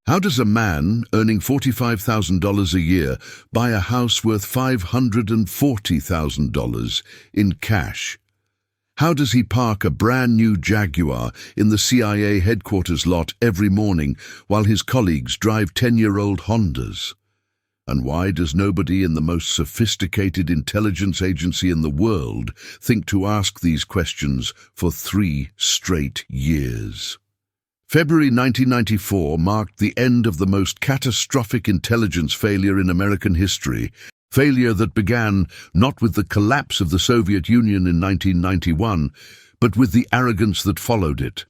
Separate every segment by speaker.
Speaker 1: How does a man earning $45,000 a year buy a house worth $540,000 in cash? How does he park a brand new Jaguar in the CIA headquarters lot every morning while his colleagues drive 10-year-old Hondas? And why does nobody in the most sophisticated intelligence agency in the world think to ask these questions for 3 straight years? February 1994 marked the end of the most catastrophic intelligence failure in American history, failure that began not with the collapse of the Soviet Union in 1991, but with the arrogance that followed it.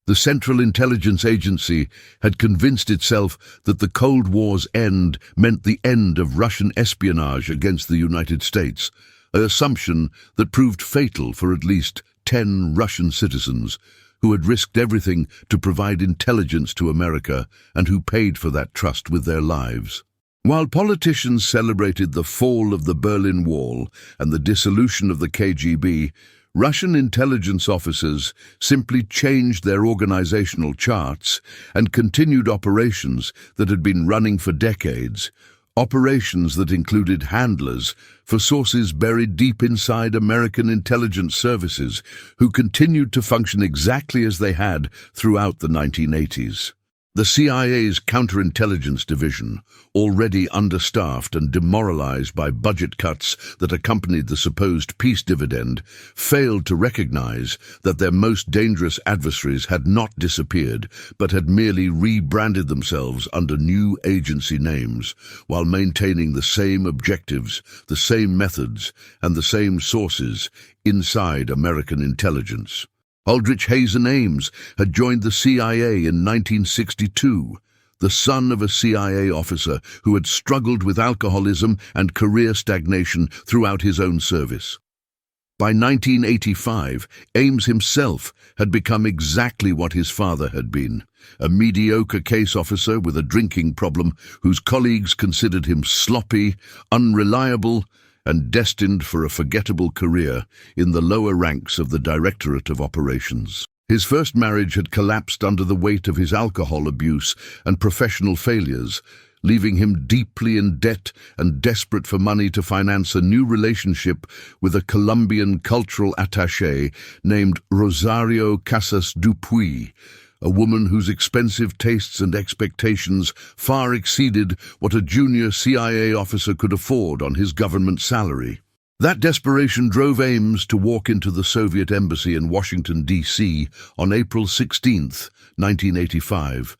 Speaker 1: The Central Intelligence Agency had convinced itself that the Cold War's end meant the end of Russian espionage against the United States, an assumption that proved fatal for at least 10 Russian citizens who had risked everything to provide intelligence to America and who paid for that trust with their lives. While politicians celebrated the fall of the Berlin Wall and the dissolution of the KGB, Russian intelligence officers simply changed their organizational charts and continued operations that had been running for decades, operations that included handlers for sources buried deep inside American intelligence services who continued to function exactly as they had throughout the 1980s. The CIA's counterintelligence division, already understaffed and demoralized by budget cuts that accompanied the supposed peace dividend, failed to recognize that their most dangerous adversaries had not disappeared, but had merely rebranded themselves under new agency names, while maintaining the same objectives, the same methods, and the same sources inside American intelligence. Aldrich Ames had joined the CIA in 1962, the son of a CIA officer who had struggled with alcoholism and career stagnation throughout his own service. By 1985, Ames himself had become exactly what his father had been, a mediocre case officer with a drinking problem whose colleagues considered him sloppy, unreliable, and destined for a forgettable career in the lower ranks of the Directorate of Operations. His first marriage had collapsed under the weight of his alcohol abuse and professional failures, leaving him deeply in debt and desperate for money to finance a new relationship with a Colombian cultural attaché named Rosario Casas Dupuy, a woman whose expensive tastes and expectations far exceeded what a junior CIA officer could afford on his government salary. That desperation drove Ames to walk into the Soviet embassy in Washington, D.C. on April 16, 1985,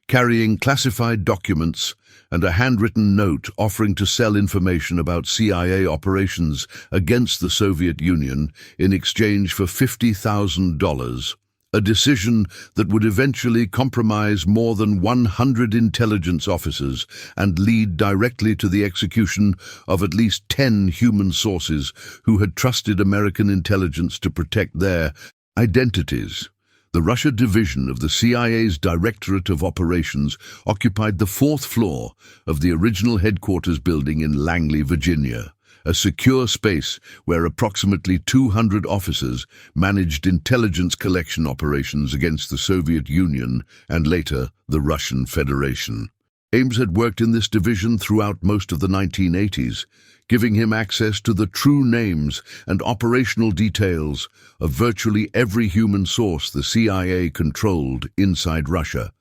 Speaker 1: carrying classified documents and a handwritten note offering to sell information about CIA operations against the Soviet Union in exchange for $50,000. A decision that would eventually compromise more than 100 intelligence officers and lead directly to the execution of at least 10 human sources who had trusted American intelligence to protect their identities. The Russia division of the CIA's Directorate of Operations occupied the 4th floor of the original headquarters building in Langley, Virginia, a secure space where approximately 200 officers managed intelligence collection operations against the Soviet Union and later the Russian Federation. Ames had worked in this division throughout most of the 1980s, giving him access to the true names and operational details of virtually every human source the CIA controlled inside Russia.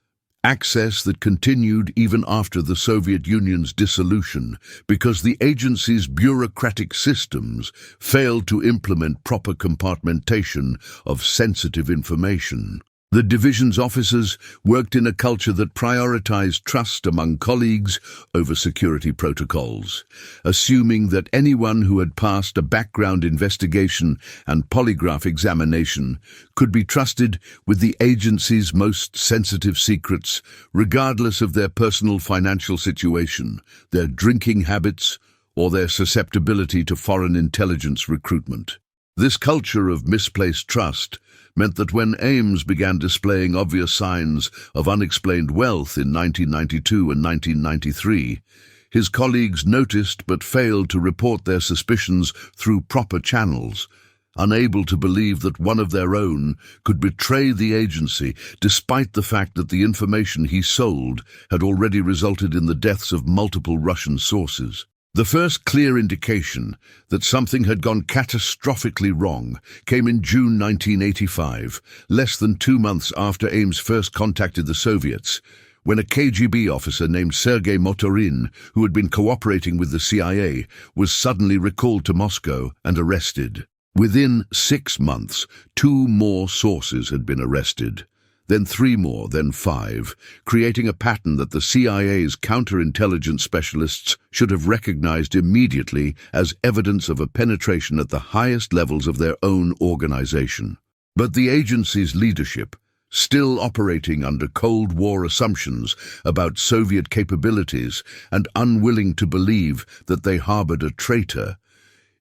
Speaker 1: Access that continued even after the Soviet Union's dissolution because the agency's bureaucratic systems failed to implement proper compartmentation of sensitive information. The division's officers worked in a culture that prioritized trust among colleagues over security protocols, assuming that anyone who had passed a background investigation and polygraph examination could be trusted with the agency's most sensitive secrets, regardless of their personal financial situation, their drinking habits, or their susceptibility to foreign intelligence recruitment. This culture of misplaced trust meant that when Ames began displaying obvious signs of unexplained wealth in 1992 and 1993, his colleagues noticed but failed to report their suspicions through proper channels, unable to believe that one of their own could betray the agency despite the fact that the information he sold had already resulted in the deaths of multiple Russian sources. The first clear indication that something had gone catastrophically wrong came in June 1985, less than 2 months after Ames first contacted the Soviets, when a KGB officer named Sergei Motorin, who had been cooperating with the CIA, was suddenly recalled to Moscow and arrested. Within 6 months, 2 more sources had been arrested, then 3 more, then 5, creating a pattern that the CIA's counterintelligence specialists should have recognized immediately as evidence of a penetration at the highest levels of their own organization. But the agency's leadership, still operating under Cold War assumptions about Soviet capabilities and unwilling to believe that they harbored a traitor,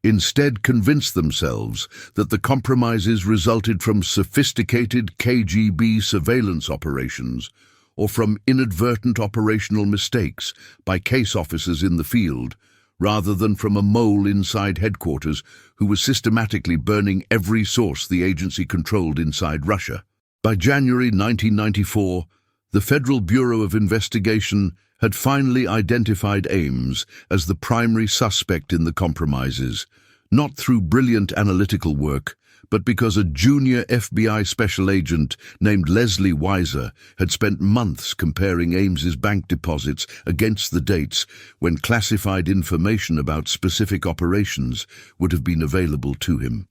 Speaker 1: instead convinced themselves that the compromises resulted from sophisticated KGB surveillance operations or from inadvertent operational mistakes by case officers in the field, rather than from a mole inside headquarters who was systematically burning every source the agency controlled inside Russia. By January 1994, the Federal Bureau of Investigation had finally identified Ames as the primary suspect in the compromises, not through brilliant analytical work, but because a junior FBI special agent named Leslie Weiser had spent months comparing Ames's bank deposits against the dates when classified information about specific operations would have been available to him.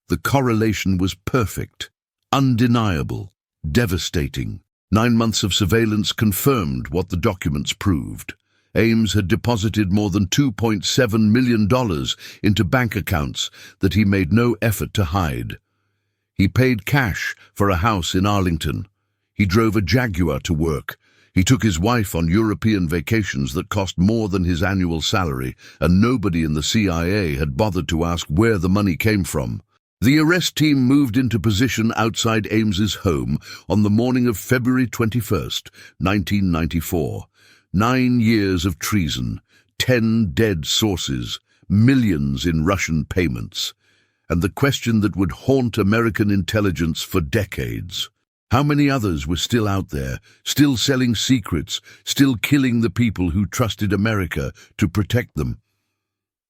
Speaker 1: The correlation was perfect, undeniable, devastating. 9 months of surveillance confirmed what the documents proved. Ames had deposited more than $2.7 million into bank accounts that he made no effort to hide. He paid cash for a house in Arlington. He drove a Jaguar to work. He took his wife on European vacations that cost more than his annual salary, and nobody in the CIA had bothered to ask where the money came from. The arrest team moved into position outside Ames's home on the morning of February 21st, 1994. 9 years of treason, 10 dead sources, millions in Russian payments, and the question that would haunt American intelligence for decades. How many others were still out there, still selling secrets, still killing the people who trusted America to protect them?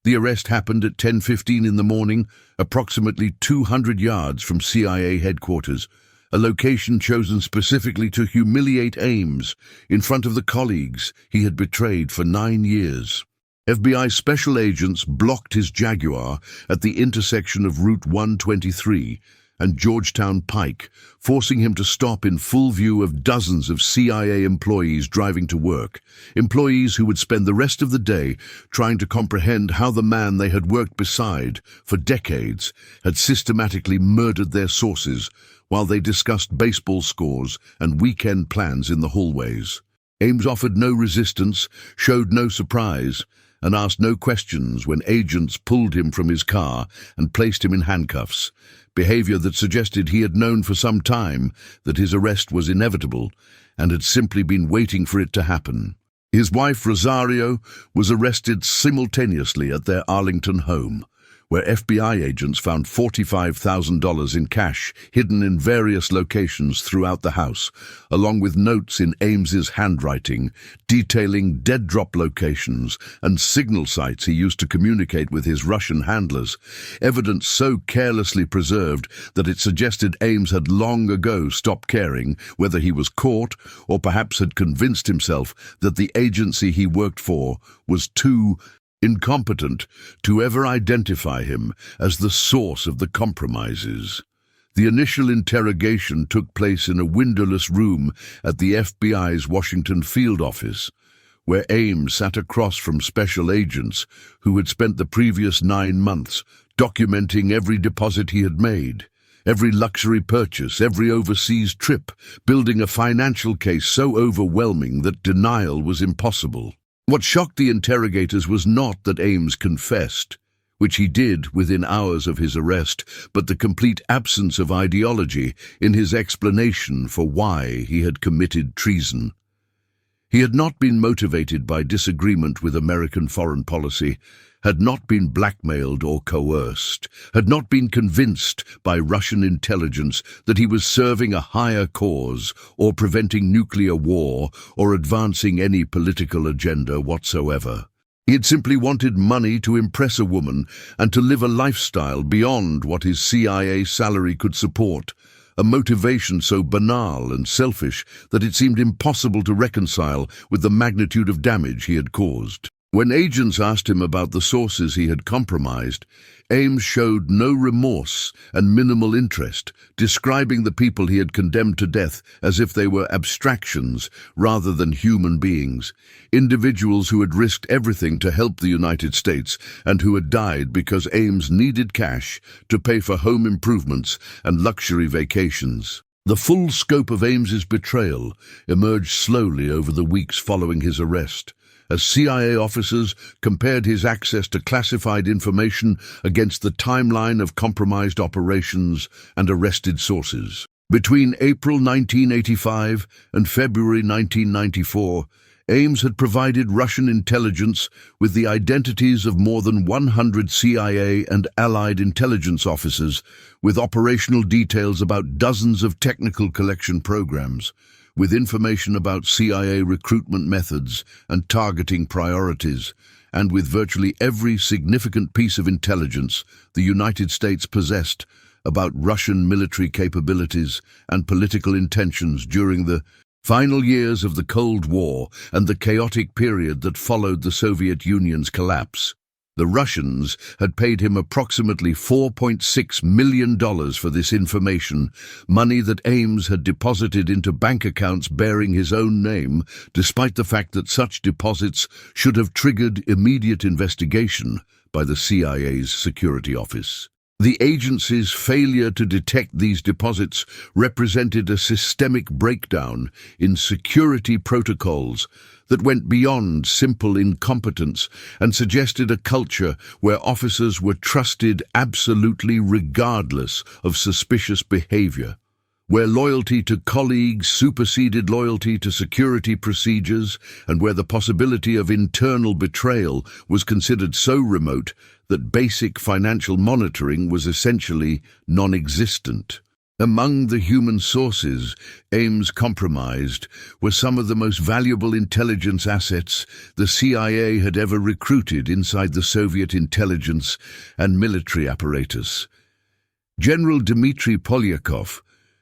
Speaker 1: The arrest happened at 10:15 in the morning, approximately 200 yards from CIA headquarters, a location chosen specifically to humiliate Ames in front of the colleagues he had betrayed for 9 years. FBI special agents blocked his Jaguar at the intersection of Route 123 and Georgetown Pike, forcing him to stop in full view of dozens of CIA employees driving to work, employees who would spend the rest of the day trying to comprehend how the man they had worked beside for decades had systematically murdered their sources while they discussed baseball scores and weekend plans in the hallways. Ames offered no resistance, showed no surprise, and asked no questions when agents pulled him from his car and placed him in handcuffs, behavior that suggested he had known for some time that his arrest was inevitable and had simply been waiting for it to happen. His wife, Rosario, was arrested simultaneously at their Arlington home, where FBI agents found $45,000 in cash hidden in various locations throughout the house, along with notes in Ames's handwriting detailing dead-drop locations and signal sites he used to communicate with his Russian handlers, evidence so carelessly preserved that it suggested Ames had long ago stopped caring whether he was caught or perhaps had convinced himself that the agency he worked for was too incompetent to ever identify him as the source of the compromises. The initial interrogation took place in a windowless room at the FBI's Washington field office, where Ames sat across from special agents who had spent the previous 9 months documenting every deposit he had made, every luxury purchase, every overseas trip, building a financial case so overwhelming that denial was impossible. What shocked the interrogators was not that Ames confessed, which he did within hours of his arrest, but the complete absence of ideology in his explanation for why he had committed treason. He had not been motivated by disagreement with American foreign policy, had not been blackmailed or coerced, had not been convinced by Russian intelligence that he was serving a higher cause or preventing nuclear war or advancing any political agenda whatsoever. He had simply wanted money to impress a woman and to live a lifestyle beyond what his CIA salary could support, a motivation so banal and selfish that it seemed impossible to reconcile with the magnitude of damage he had caused. When agents asked him about the sources he had compromised, Ames showed no remorse and minimal interest, describing the people he had condemned to death as if they were abstractions rather than human beings, individuals who had risked everything to help the United States and who had died because Ames needed cash to pay for home improvements and luxury vacations. The full scope of Ames's betrayal emerged slowly over the weeks following his arrest, as CIA officers compared his access to classified information against the timeline of compromised operations and arrested sources. Between April 1985 and February 1994, Ames had provided Russian intelligence with the identities of more than 100 CIA and Allied intelligence officers, with operational details about dozens of technical collection programs, with information about CIA recruitment methods and targeting priorities, and with virtually every significant piece of intelligence the United States possessed about Russian military capabilities and political intentions during the final years of the Cold War and the chaotic period that followed the Soviet Union's collapse. The Russians had paid him approximately $4.6 million for this information, money that Ames had deposited into bank accounts bearing his own name, despite the fact that such deposits should have triggered immediate investigation by the CIA's security office. The agency's failure to detect these deposits represented a systemic breakdown in security protocols that went beyond simple incompetence and suggested a culture where officers were trusted absolutely regardless of suspicious behavior, where loyalty to colleagues superseded loyalty to security procedures, and where the possibility of internal betrayal was considered so remote that basic financial monitoring was essentially non-existent. Among the human sources Ames compromised were some of the most valuable intelligence assets the CIA had ever recruited inside the Soviet intelligence and military apparatus. General Dmitry Polyakov,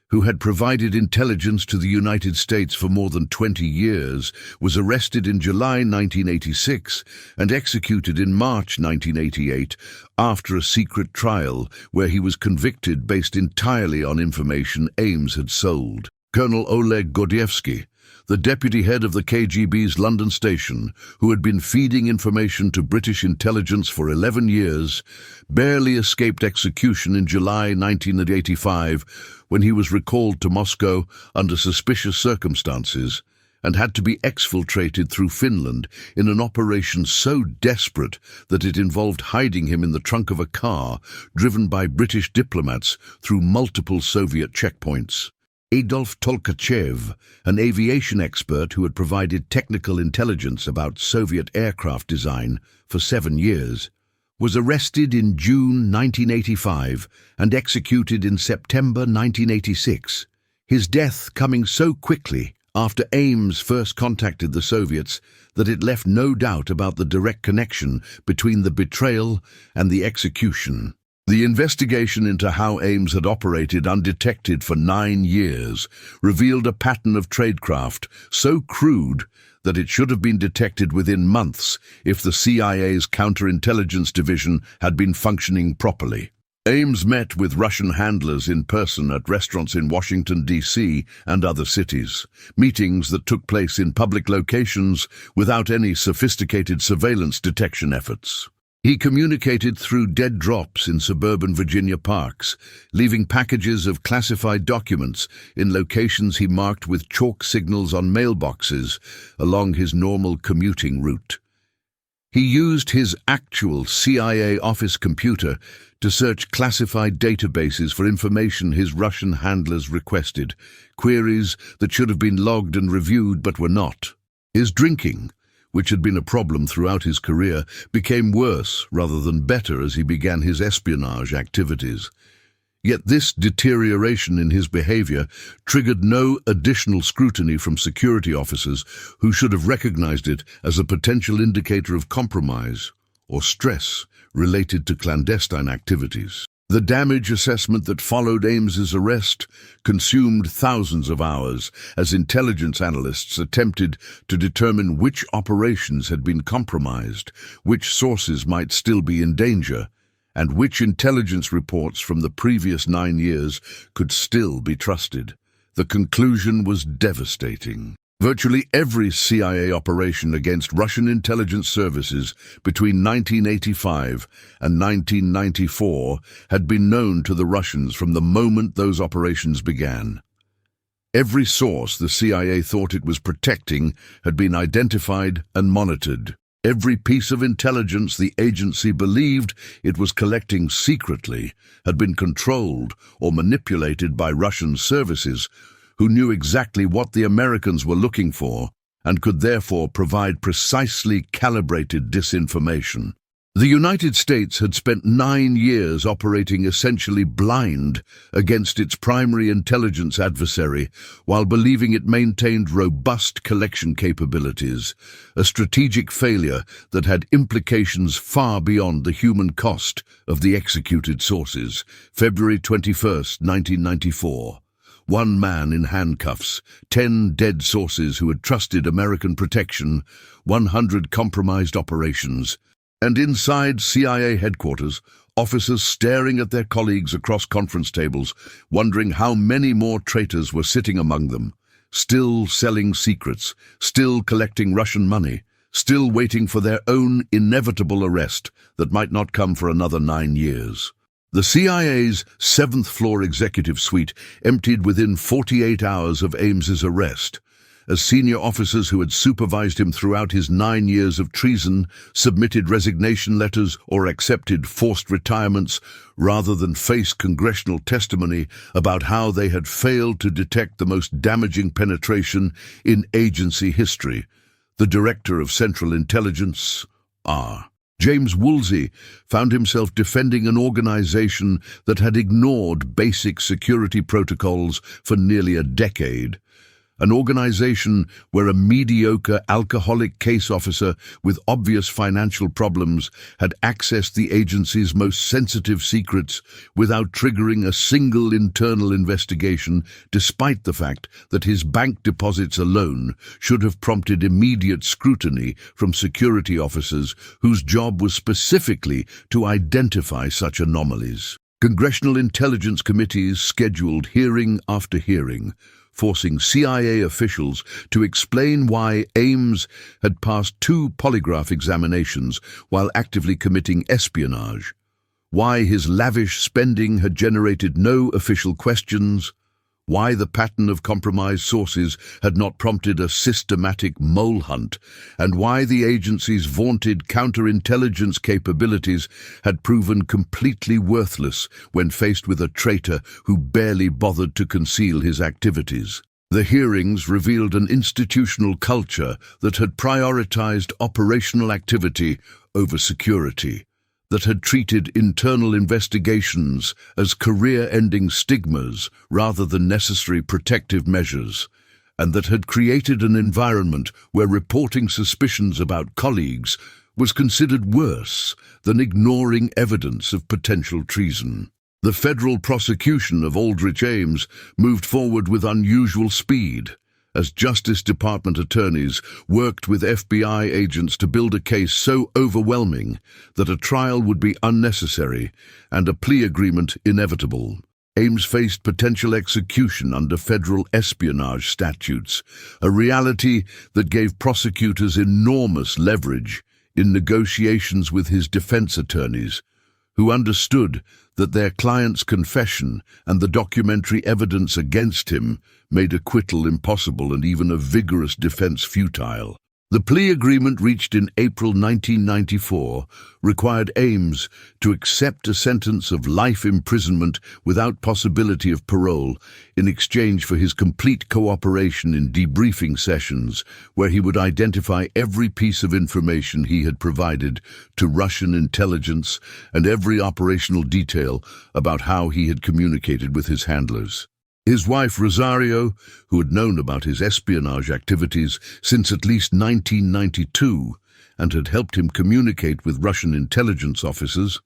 Speaker 1: who had provided intelligence to the United States for more than 20 years, was arrested in July 1986 and executed in March 1988 after a secret trial where he was convicted based entirely on information Ames had sold. Colonel Oleg Gordievsky, the deputy head of the KGB's London station, who had been feeding information to British intelligence for 11 years, barely escaped execution in July 1985 when he was recalled to Moscow under suspicious circumstances and had to be exfiltrated through Finland in an operation so desperate that it involved hiding him in the trunk of a car driven by British diplomats through multiple Soviet checkpoints. Adolf Tolkachev, an aviation expert who had provided technical intelligence about Soviet aircraft design for 7 years, was arrested in June 1985 and executed in September 1986, his death coming so quickly after Ames first contacted the Soviets that it left no doubt about the direct connection between the betrayal and the execution. The investigation into how Ames had operated undetected for 9 years revealed a pattern of tradecraft so crude that it should have been detected within months if the CIA's counterintelligence division had been functioning properly. Ames met with Russian handlers in person at restaurants in Washington, D.C. and other cities, meetings that took place in public locations without any sophisticated surveillance detection efforts. He communicated through dead drops in suburban Virginia parks, leaving packages of classified documents in locations he marked with chalk signals on mailboxes along his normal commuting route. He used his actual CIA office computer to search classified databases for information his Russian handlers requested, queries that should have been logged and reviewed but were not. His drinking, which had been a problem throughout his career, became worse rather than better as he began his espionage activities. Yet this deterioration in his behavior triggered no additional scrutiny from security officers who should have recognized it as a potential indicator of compromise or stress related to clandestine activities. The damage assessment that followed Ames's arrest consumed thousands of hours as intelligence analysts attempted to determine which operations had been compromised, which sources might still be in danger, and which intelligence reports from the previous 9 years could still be trusted. The conclusion was devastating. Virtually every CIA operation against Russian intelligence services between 1985 and 1994 had been known to the Russians from the moment those operations began. Every source the CIA thought it was protecting had been identified and monitored. Every piece of intelligence the agency believed it was collecting secretly had been controlled or manipulated by Russian services who knew exactly what the Americans were looking for and could therefore provide precisely calibrated disinformation. The United States had spent 9 years operating essentially blind against its primary intelligence adversary while believing it maintained robust collection capabilities, a strategic failure that had implications far beyond the human cost of the executed sources. February 21, 1994. 1 man in handcuffs, 10 dead sources who had trusted American protection, 100 compromised operations. And inside CIA headquarters, officers staring at their colleagues across conference tables, wondering how many more traitors were sitting among them, still selling secrets, still collecting Russian money, still waiting for their own inevitable arrest that might not come for another 9 years. The CIA's 7th-floor executive suite emptied within 48 hours of Ames's arrest, as senior officers who had supervised him throughout his 9 years of treason submitted resignation letters or accepted forced retirements rather than face congressional testimony about how they had failed to detect the most damaging penetration in agency history. The Director of Central Intelligence, R. James Woolsey, found himself defending an organization that had ignored basic security protocols for nearly a decade. An organization where a mediocre alcoholic case officer with obvious financial problems had accessed the agency's most sensitive secrets without triggering a single internal investigation, despite the fact that his bank deposits alone should have prompted immediate scrutiny from security officers whose job was specifically to identify such anomalies. Congressional intelligence committees scheduled hearing after hearing, forcing CIA officials to explain why Ames had passed 2 polygraph examinations while actively committing espionage, why his lavish spending had generated no official questions, why the pattern of compromised sources had not prompted a systematic mole hunt, and why the agency's vaunted counterintelligence capabilities had proven completely worthless when faced with a traitor who barely bothered to conceal his activities. The hearings revealed an institutional culture that had prioritized operational activity over security, that had treated internal investigations as career-ending stigmas rather than necessary protective measures, and that had created an environment where reporting suspicions about colleagues was considered worse than ignoring evidence of potential treason. The federal prosecution of Aldrich Ames moved forward with unusual speed, as Justice Department attorneys worked with FBI agents to build a case so overwhelming that a trial would be unnecessary and a plea agreement inevitable. Ames faced potential execution under federal espionage statutes, a reality that gave prosecutors enormous leverage in negotiations with his defense attorneys, who understood that their client's confession and the documentary evidence against him made acquittal impossible and even a vigorous defense futile. The plea agreement reached in April 1994 required Ames to accept a sentence of life imprisonment without possibility of parole in exchange for his complete cooperation in debriefing sessions where he would identify every piece of information he had provided to Russian intelligence and every operational detail about how he had communicated with his handlers. His wife, Rosario, who had known about his espionage activities since at least 1992 and had helped him communicate with Russian intelligence officers,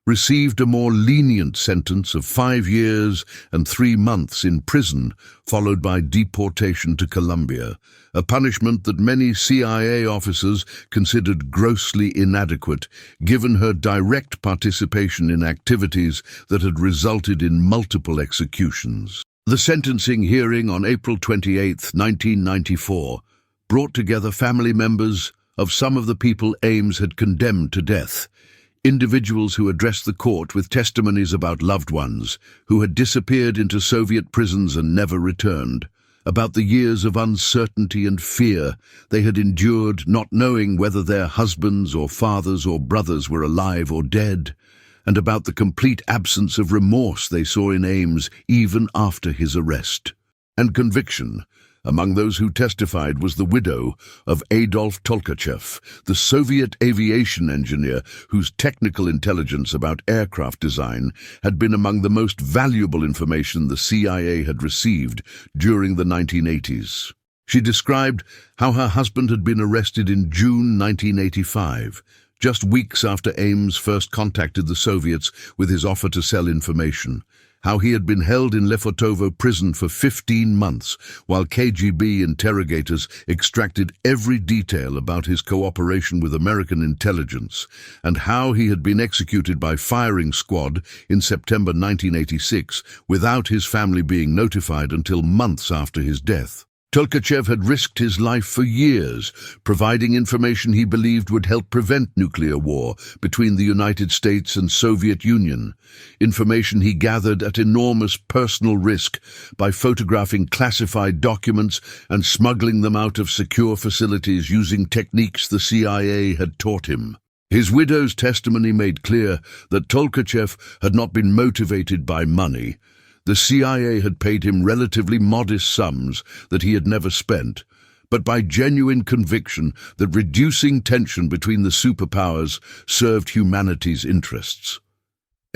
Speaker 1: received a more lenient sentence of 5 years and 3 months in prison, followed by deportation to Colombia, a punishment that many CIA officers considered grossly inadequate, given her direct participation in activities that had resulted in multiple executions. The sentencing hearing on April 28, 1994, brought together family members of some of the people Ames had condemned to death, individuals who addressed the court with testimonies about loved ones who had disappeared into Soviet prisons and never returned, about the years of uncertainty and fear they had endured, not knowing whether their husbands or fathers or brothers were alive or dead, and about the complete absence of remorse they saw in Ames even after his arrest and conviction. Among those who testified was the widow of Adolf Tolkachev, the Soviet aviation engineer whose technical intelligence about aircraft design had been among the most valuable information the CIA had received during the 1980s. She described how her husband had been arrested in June 1985, just weeks after Ames first contacted the Soviets with his offer to sell information, how he had been held in Lefortovo prison for 15 months while KGB interrogators extracted every detail about his cooperation with American intelligence, and how he had been executed by firing squad in September 1986 without his family being notified until months after his death. Tolkachev had risked his life for years, providing information he believed would help prevent nuclear war between the United States and Soviet Union, information he gathered at enormous personal risk by photographing classified documents and smuggling them out of secure facilities using techniques the CIA had taught him. His widow's testimony made clear that Tolkachev had not been motivated by money. The CIA had paid him relatively modest sums that he had never spent, but by genuine conviction that reducing tension between the superpowers served humanity's interests.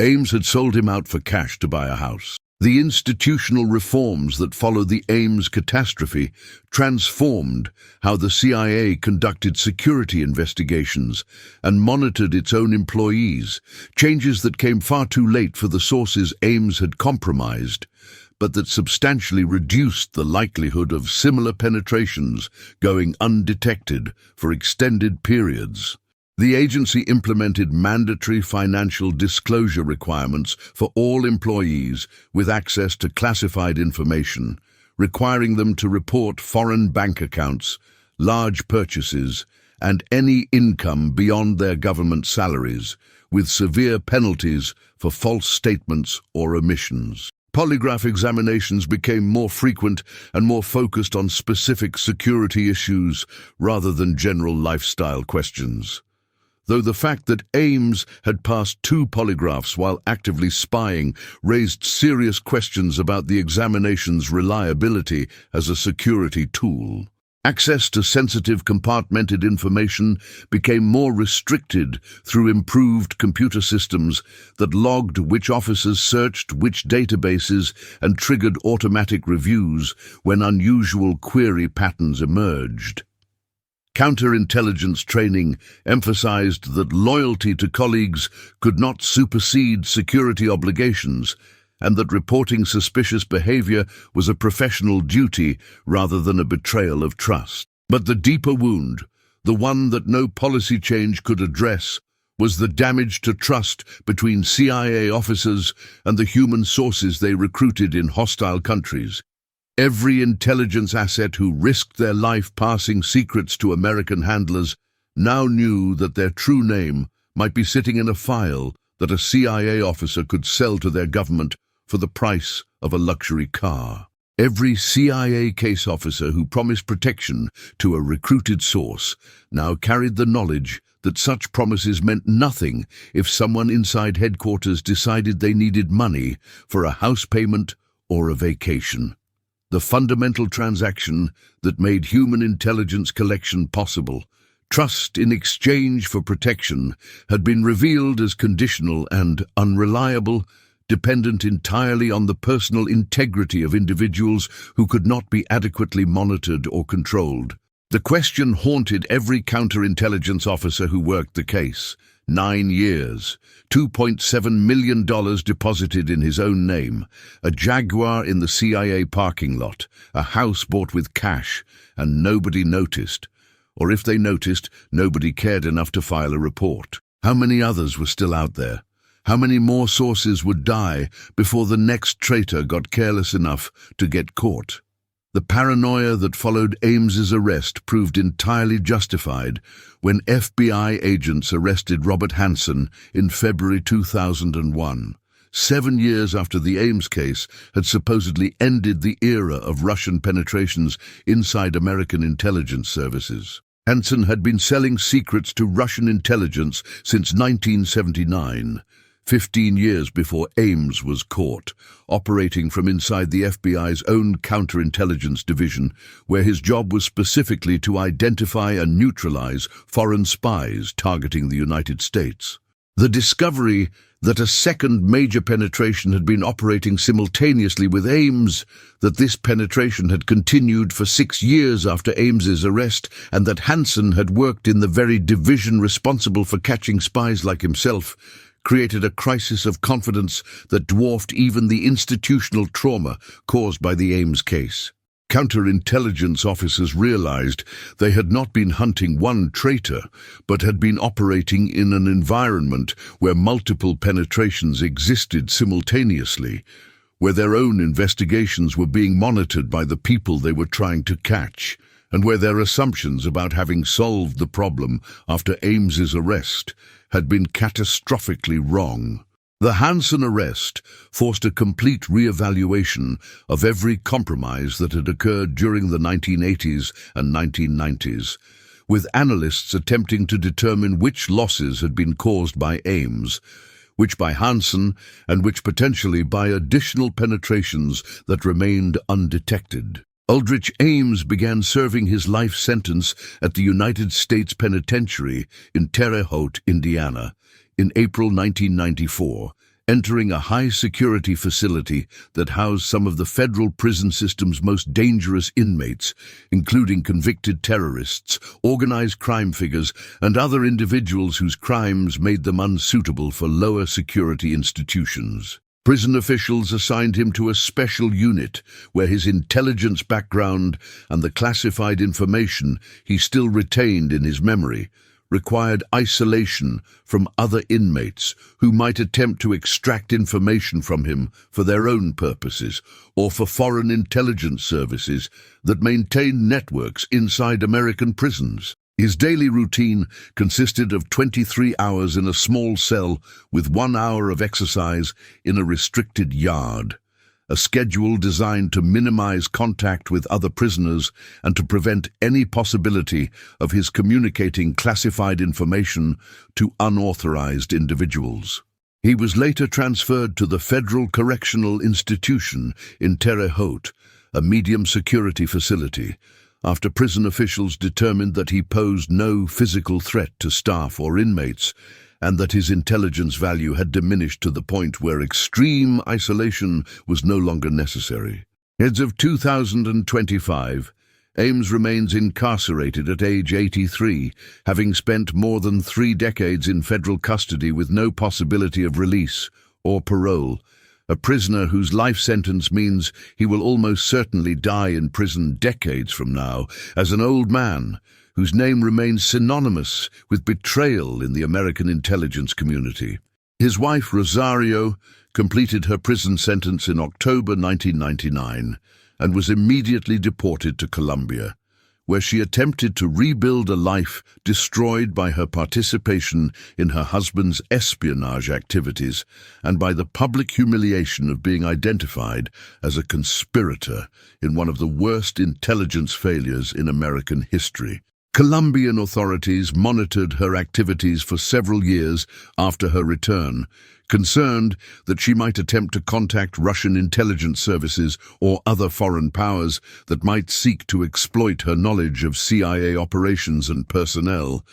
Speaker 1: Ames had sold him out for cash to buy a house. The institutional reforms that followed the Ames catastrophe transformed how the CIA conducted security investigations and monitored its own employees, changes that came far too late for the sources Ames had compromised, but that substantially reduced the likelihood of similar penetrations going undetected for extended periods. The agency implemented mandatory financial disclosure requirements for all employees with access to classified information, requiring them to report foreign bank accounts, large purchases, and any income beyond their government salaries, with severe penalties for false statements or omissions. Polygraph examinations became more frequent and more focused on specific security issues rather than general lifestyle questions. Though the fact that Ames had passed 2 polygraphs while actively spying raised serious questions about the examination's reliability as a security tool. Access to sensitive compartmented information became more restricted through improved computer systems that logged which officers searched which databases and triggered automatic reviews when unusual query patterns emerged. Counterintelligence training emphasized that loyalty to colleagues could not supersede security obligations, and that reporting suspicious behavior was a professional duty rather than a betrayal of trust. But the deeper wound, the one that no policy change could address, was the damage to trust between CIA officers and the human sources they recruited in hostile countries. Every intelligence asset who risked their life passing secrets to American handlers now knew that their true name might be sitting in a file that a CIA officer could sell to their government for the price of a luxury car. Every CIA case officer who promised protection to a recruited source now carried the knowledge that such promises meant nothing if someone inside headquarters decided they needed money for a house payment or a vacation. The fundamental transaction that made human intelligence collection possible, trust in exchange for protection, had been revealed as conditional and unreliable, dependent entirely on the personal integrity of individuals who could not be adequately monitored or controlled. The question haunted every counterintelligence officer who worked the case. 9 years, $2.7 million deposited in his own name, a Jaguar in the CIA parking lot, a house bought with cash, and nobody noticed. Or if they noticed, nobody cared enough to file a report. How many others were still out there? How many more sources would die before the next traitor got careless enough to get caught? The paranoia that followed Ames's arrest proved entirely justified when FBI agents arrested Robert Hanssen in February 2001, 7 years after the Ames case had supposedly ended the era of Russian penetrations inside American intelligence services. Hanssen had been selling secrets to Russian intelligence since 1979, 15 years before Ames was caught, operating from inside the FBI's own counterintelligence division, where his job was specifically to identify and neutralize foreign spies targeting the United States. The discovery that a second major penetration had been operating simultaneously with Ames, that this penetration had continued for 6 years after Ames's arrest, and that Hanssen had worked in the very division responsible for catching spies like himself, created a crisis of confidence that dwarfed even the institutional trauma caused by the Ames case. Counterintelligence officers realized they had not been hunting one traitor, but had been operating in an environment where multiple penetrations existed simultaneously, where their own investigations were being monitored by the people they were trying to catch, and where their assumptions about having solved the problem after Ames's arrest had been catastrophically wrong. The Hanssen arrest forced a complete re-evaluation of every compromise that had occurred during the 1980s and 1990s, with analysts attempting to determine which losses had been caused by Ames, which by Hanssen, and which potentially by additional penetrations that remained undetected. Aldrich Ames began serving his life sentence at the United States Penitentiary in Terre Haute, Indiana, in April 1994, entering a high-security facility that housed some of the federal prison system's most dangerous inmates, including convicted terrorists, organized crime figures, and other individuals whose crimes made them unsuitable for lower-security institutions. Prison officials assigned him to a special unit where his intelligence background and the classified information he still retained in his memory required isolation from other inmates who might attempt to extract information from him for their own purposes or for foreign intelligence services that maintained networks inside American prisons. His daily routine consisted of 23 hours in a small cell with 1 hour of exercise in a restricted yard, a schedule designed to minimize contact with other prisoners and to prevent any possibility of his communicating classified information to unauthorized individuals. He was later transferred to the Federal Correctional Institution in Terre Haute, a medium-security facility, after prison officials determined that he posed no physical threat to staff or inmates, and that his intelligence value had diminished to the point where extreme isolation was no longer necessary. As of 2025, Ames remains incarcerated at age 83, having spent more than 3 decades in federal custody with no possibility of release or parole, a prisoner whose life sentence means he will almost certainly die in prison decades from now, as an old man whose name remains synonymous with betrayal in the American intelligence community. His wife, Rosario, completed her prison sentence in October 1999 and was immediately deported to Colombia, where she attempted to rebuild a life destroyed by her participation in her husband's espionage activities and by the public humiliation of being identified as a conspirator in one of the worst intelligence failures in American history. Colombian authorities monitored her activities for several years after her return, concerned that she might attempt to contact Russian intelligence services or other foreign powers that might seek to exploit her knowledge of CIA operations and personnel,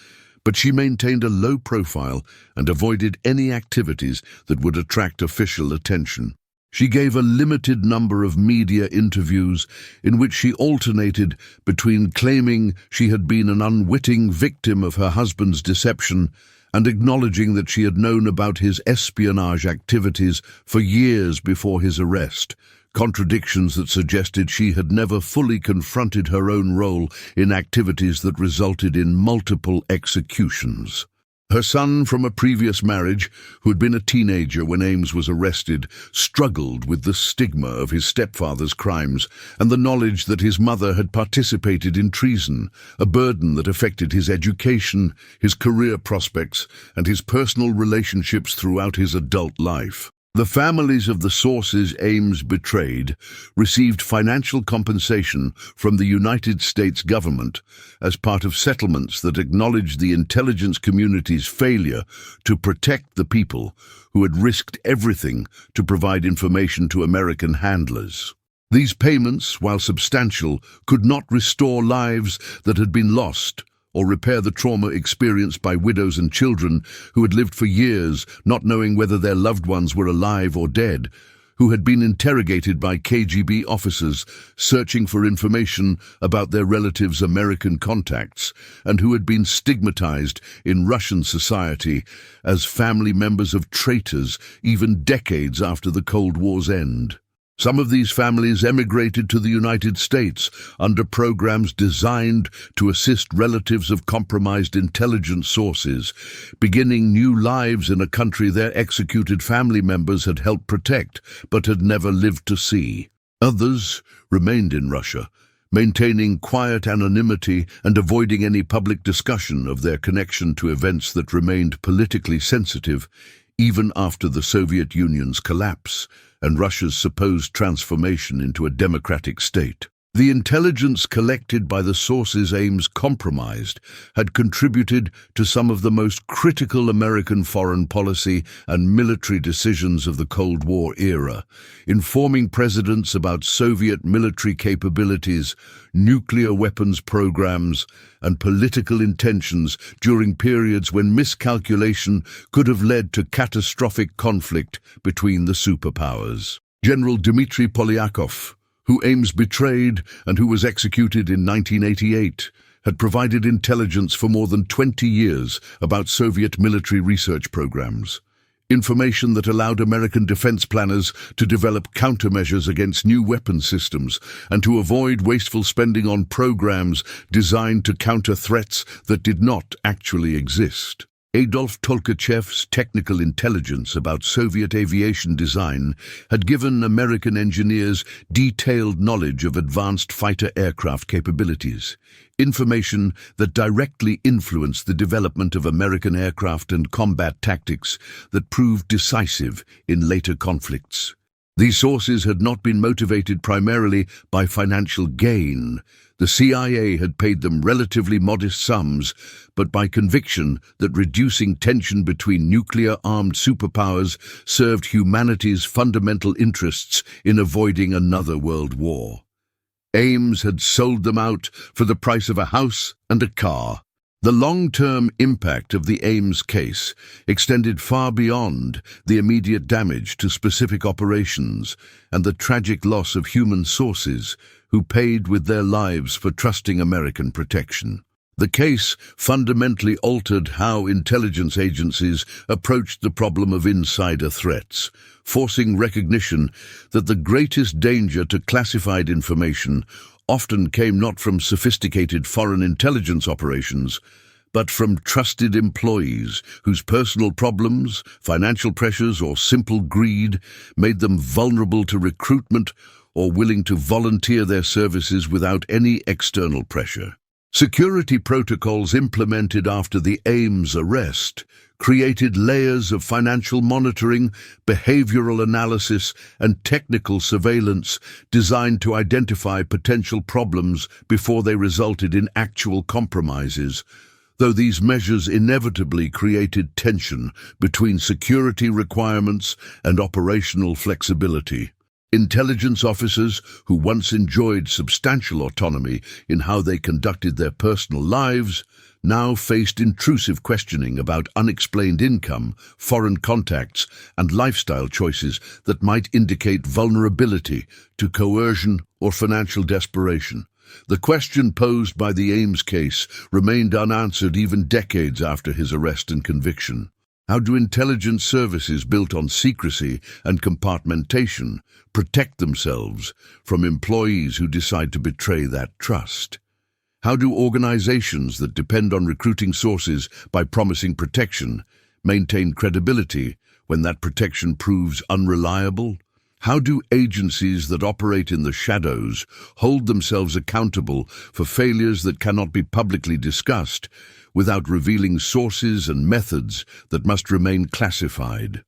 Speaker 1: but she maintained a low profile and avoided any activities that would attract official attention. She gave a limited number of media interviews in which she alternated between claiming she had been an unwitting victim of her husband's deception and acknowledging that she had known about his espionage activities for years before his arrest, contradictions that suggested she had never fully confronted her own role in activities that resulted in multiple executions. Her son from a previous marriage, who had been a teenager when Ames was arrested, struggled with the stigma of his stepfather's crimes and the knowledge that his mother had participated in treason, a burden that affected his education, his career prospects, and his personal relationships throughout his adult life. The families of the sources Ames betrayed received financial compensation from the United States government as part of settlements that acknowledged the intelligence community's failure to protect the people who had risked everything to provide information to American handlers. These payments, while substantial, could not restore lives that had been lost or repair the trauma experienced by widows and children who had lived for years not knowing whether their loved ones were alive or dead, who had been interrogated by KGB officers searching for information about their relatives' American contacts, and who had been stigmatized in Russian society as family members of traitors even decades after the Cold War's end. Some of these families emigrated to the United States under programs designed to assist relatives of compromised intelligence sources, beginning new lives in a country their executed family members had helped protect but had never lived to see. Others remained in Russia, maintaining quiet anonymity and avoiding any public discussion of their connection to events that remained politically sensitive even after the Soviet Union's collapse and Russia's supposed transformation into a democratic state. The intelligence collected by the sources Ames compromised had contributed to some of the most critical American foreign policy and military decisions of the Cold War era, informing presidents about Soviet military capabilities, nuclear weapons programs, and political intentions during periods when miscalculation could have led to catastrophic conflict between the superpowers. General Dmitry Polyakov, who Ames betrayed and who was executed in 1988, had provided intelligence for more than 20 years about Soviet military research programs. Information that allowed American defense planners to develop countermeasures against new weapon systems and to avoid wasteful spending on programs designed to counter threats that did not actually exist. Adolf Tolkachev's technical intelligence about Soviet aviation design had given American engineers detailed knowledge of advanced fighter aircraft capabilities, information that directly influenced the development of American aircraft and combat tactics that proved decisive in later conflicts. These sources had not been motivated primarily by financial gain. The CIA had paid them relatively modest sums, but by conviction that reducing tension between nuclear-armed superpowers served humanity's fundamental interests in avoiding another world war. Ames had sold them out for the price of a house and a car. The long-term impact of the Ames case extended far beyond the immediate damage to specific operations and the tragic loss of human sources who paid with their lives for trusting American protection. The case fundamentally altered how intelligence agencies approached the problem of insider threats, forcing recognition that the greatest danger to classified information often came not from sophisticated foreign intelligence operations, but from trusted employees whose personal problems, financial pressures, or simple greed made them vulnerable to recruitment or willing to volunteer their services without any external pressure. Security protocols implemented after the Ames arrest created layers of financial monitoring, behavioral analysis, and technical surveillance designed to identify potential problems before they resulted in actual compromises, though these measures inevitably created tension between security requirements and operational flexibility. Intelligence officers, who once enjoyed substantial autonomy in how they conducted their personal lives, now faced intrusive questioning about unexplained income, foreign contacts, and lifestyle choices that might indicate vulnerability to coercion or financial desperation. The question posed by the Ames case remained unanswered even decades after his arrest and conviction. How do intelligence services built on secrecy and compartmentation protect themselves from employees who decide to betray that trust? How do organizations that depend on recruiting sources by promising protection maintain credibility when that protection proves unreliable? How do agencies that operate in the shadows hold themselves accountable for failures that cannot be publicly discussed without revealing sources and methods that must remain classified?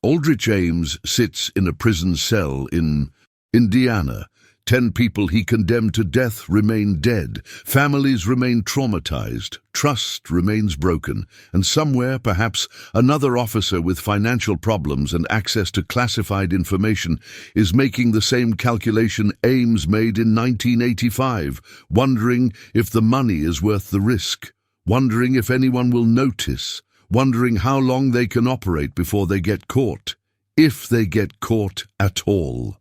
Speaker 1: Aldrich Ames sits in a prison cell in Indiana. 10 people he condemned to death remain dead. Families remain traumatized. Trust remains broken. And somewhere, perhaps, another officer with financial problems and access to classified information is making the same calculation Ames made in 1985, wondering if the money is worth the risk, wondering if anyone will notice, wondering how long they can operate before they get caught, if they get caught at all.